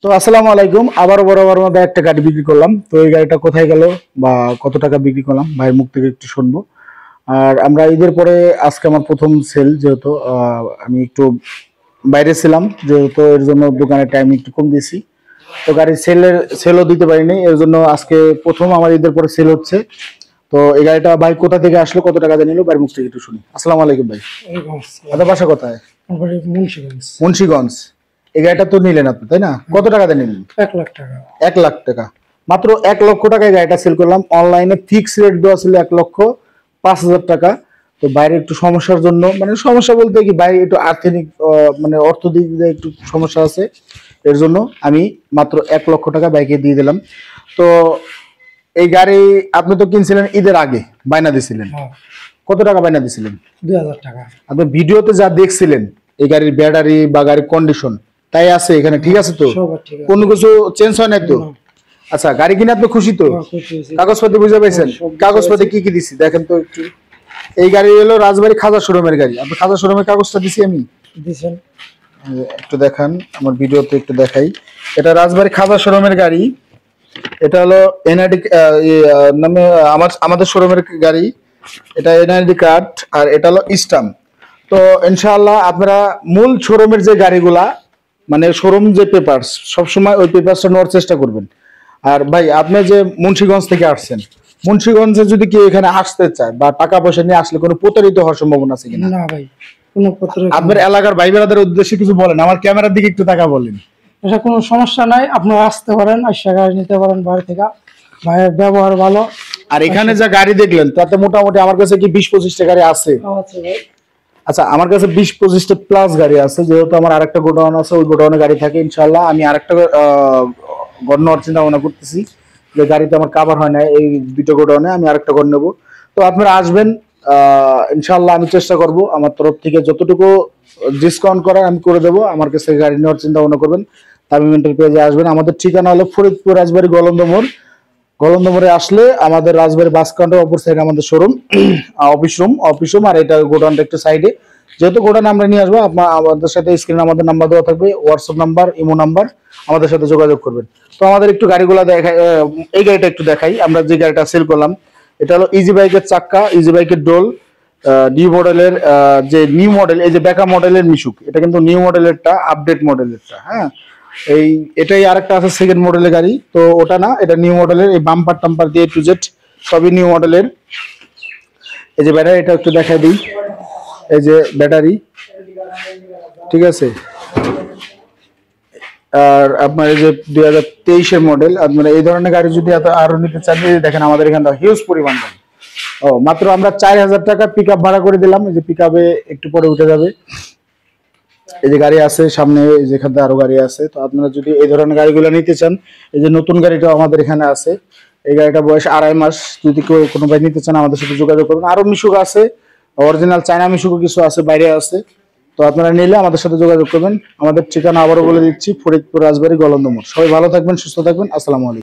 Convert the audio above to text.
তো আসসালামু আলাইকুম, আবারও বরাবর মধ্যে একটা গাড়ি বিক্রি করলাম। তো এই গাড়িটা কোথায় গেল বা কত টাকা বিক্রি করলাম ভাইয়ের মুখ থেকে একটু শুনবো। আর আমরা ঈদের পরে আজকে আমার প্রথম সেল, যেহেতু আমি একটু বাইরে ছিলাম, যেহেতু এর জন্য দোকানের টাইম একটু কম দিয়েছি। তো গাড়ির সেলও দিতে পারিনি, এর জন্য আজকে প্রথম আমার ঈদের পরে সেল হচ্ছে। তো এই গাড়িটা ভাই কোথা থেকে আসলো, কত টাকা দিয়ে নিল, ভাইয়ের মুখ থেকে একটু শুনি। আসসালামু আলাইকুম ভাই। আপনার বাসা কোথায়? মুন্সিগঞ্জ। মুন্সিগঞ্জ। এই গাড়িটা তো নিলেন আপনি, তাই না? কত টাকা দিয়ে নিলেন? 1 লাখ টাকা। 1 লাখ টাকা, মাত্র 1 লক্ষ টাকায় গাড়িটা সেল করলাম। অনলাইনে ফিক্স রেট দেওয়া ছিল 1,05,000 টাকা। তো বাইরে একটু সমস্যার জন্য, মানে সমস্যা বলতে কি, বাইরে একটু আর্থিক মানে অর্থ দিক দিয়ে একটু সমস্যা আছে, এর জন্য আমি মাত্র 1 লক্ষ টাকা বাইকে দিয়ে দিলাম। তো এই গাড়ি আপনি তো কিনছিলেন ঈদের আগে, বায়না দিছিলেন। হ্যাঁ, কত টাকা বায়না দিছিলেন? 2000 টাকা। আপনি ভিডিওতে যা দেখছিলেন এই গাড়ির ব্যাটারি বা গাড়ির কন্ডিশন তাই আছে এখানে, ঠিক আছে তো? সব ঠিক আছে। কোনো কিছু চেঞ্জ হয় নাই তো? না। আচ্ছা, গাড়ি কিনে আপনি খুশি তো? খুশি হয়েছি। কাগজপত্র বুঝে পাইছেন? সব বুঝে কাগজপত্রে পাইছি। কি কি দিছি দেখেন তো একটু। এই গাড়ি হলো রাজবাড়ী খাজা শোরুমের গাড়ি। আপনি খাজা শোরুমের কাগজটা দিছি আমি। দিছেন। একটু দেখান, আমার ভিডিওতে একটু দেখাই। এটা রাজবাড়ী খাজা শোরুমের গাড়ি। এটা হলো এনআইডি নামে আমাদের শোরুমের গাড়ি। এটা এনআইডি কার্ড, আর এটা হলো স্টাম্প। তো ইনশাআল্লাহ আপনারা মূল শোরুমের যে গাড়িগুলা, মানে শোরুম যে পেপারস, সবসময় ওই পেপারসটা নেওয়ার চেষ্টা করবেন। আর ভাই, আপনি যে মুন্সিগঞ্জ থেকে আসছেন, মুন্সিগঞ্জে যদি কেউ এখানে আসতে চায় বা টাকা পয়সা নিয়ে আসলে কোনো প্রতারিত হওয়ার সম্ভাবনা আছে কিনা? না ভাই, কোনো পত্র আপনার এলাকার ভাই বেড়াদের উদ্দেশ্যে কিছু বলেন, আমার ক্যামেরার দিকে একটু টাকা বলেন। এটা কোনো সমস্যা নাই, আপনারা আসতে পারেন, আসা গাড়ি নিতে পারেন বাইরে থেকে। ভাইয়ের ব্যবহার ভালো। আর এখানে যা গাড়ি দেখলেন তাতে মোটামুটি আমার কাছে কি 20-25টা গাড়ি আছে। আচ্ছা ভাই। আচ্ছা, আমার কাছে 20-25টা প্লাস গাড়ি আছে, যেহেতু আমার আরেকটা গোডাউন আছে, ওই গোডাউনে গাড়ি থাকে। ইনশাল্লাহ আমি আরেকটা ঘর নেওয়ার চিন্তা ভাবনা করতেছি, যে গাড়িতে আমার কাভার হয় না এই দুটো গোডাউনে, আমি আরেকটা ঘর নেবো। তো আপনারা আসবেন, ইনশাল্লাহ আমি চেষ্টা করব আমার তরফ থেকে যতটুকু ডিসকাউন্ট করার আমি করে দেবো। আমার কাছে গাড়ি নেওয়ার চিন্তা ভাবনা করবেন, তামিমেন্টের পেজে আসবেন। আমাদের ঠিকানা হলো ফরিদপুর রাজবাড়ী গলন্দমোড়। গলন্দমোড়ে আসলে আমাদের রাজবাড়ী বাস কাউন্টার অপর সাইডে আমাদের শোরুম, অফিস রুম, আর এটা গোডাউনটা একটু সাইডে। যেহেতু গোডাউন আমরা নিয়ে আসবো, আমাদের সাথে স্ক্রিনে আমাদের নাম্বার দেওয়া থাকবে, হোয়াটসঅ্যাপ নাম্বার, ইমো নাম্বার, আমাদের সাথে যোগাযোগ করবেন। তো আমাদের একটু গাড়িগুলো দেখাই, এই গাড়িটা একটু দেখাই। আমরা যে গাড়িটা সেল করলাম, এটা হলো ইজি বাইকের চাক্কা, ইজি বাইকের ডোল, নিউ মডেলের, যে নিউ মডেল, এই যে বেকা মডেলের মিশুক, এটা কিন্তু নিউ মডেলেরটা, আপডেট মডেলেরটা। হ্যাঁ, এটাই আরেকটা আছে সেকেন্ড মডেলের গাড়ি, তো ওটা না, এটা নিউ মডেলের। এই বাম্পার টাম্পার দিয়ে টু জেড সবই নিউ মডেলের। এই যে ব্যাটারি, এটা একটু দেখাই দিই। এই যে ব্যাটারি, ঠিক আছে। আর আপনার এই যে 2023-এর মডেল, আপনারা এই ধরনের গাড়ি যদি আরো নিতে চান, দেখেন আমাদের এখানে হিউজ পরিমাণ গাড়ি। মাত্র আমরা 4,000 টাকা পিক আপ ভাড়া করে দিলাম। এই যে পিক আপে একটু পরে উঠে যাবে। এই যে গাড়ি আছে সামনে, যেখানে আরো গাড়ি আছে। তো আপনারা যদি এই ধরনের গাড়িগুলো নিতে চান, এই যে নতুন গাড়িটা আমাদের এখানে আছে। এই গাড়িটা বয়স 2.5 মাস। যদি কেউ কোনো ভাই নিতে চান, আমাদের সাথে যোগাযোগ করবেন। আরো মিশুক আছে, অরিজিনাল চায়না মিশুকও কিছু আছে, বাইরে আছে। তো আপনারা নিলে আমাদের সাথে যোগাযোগ করবেন। আমাদের ঠিকানা আবারও বলে দিচ্ছি, ফরিদপুর রাজবাড়ী গলন্দমোড়। সবাই ভালো থাকবেন, সুস্থ থাকবেন। আসসালামু আলাইকুম।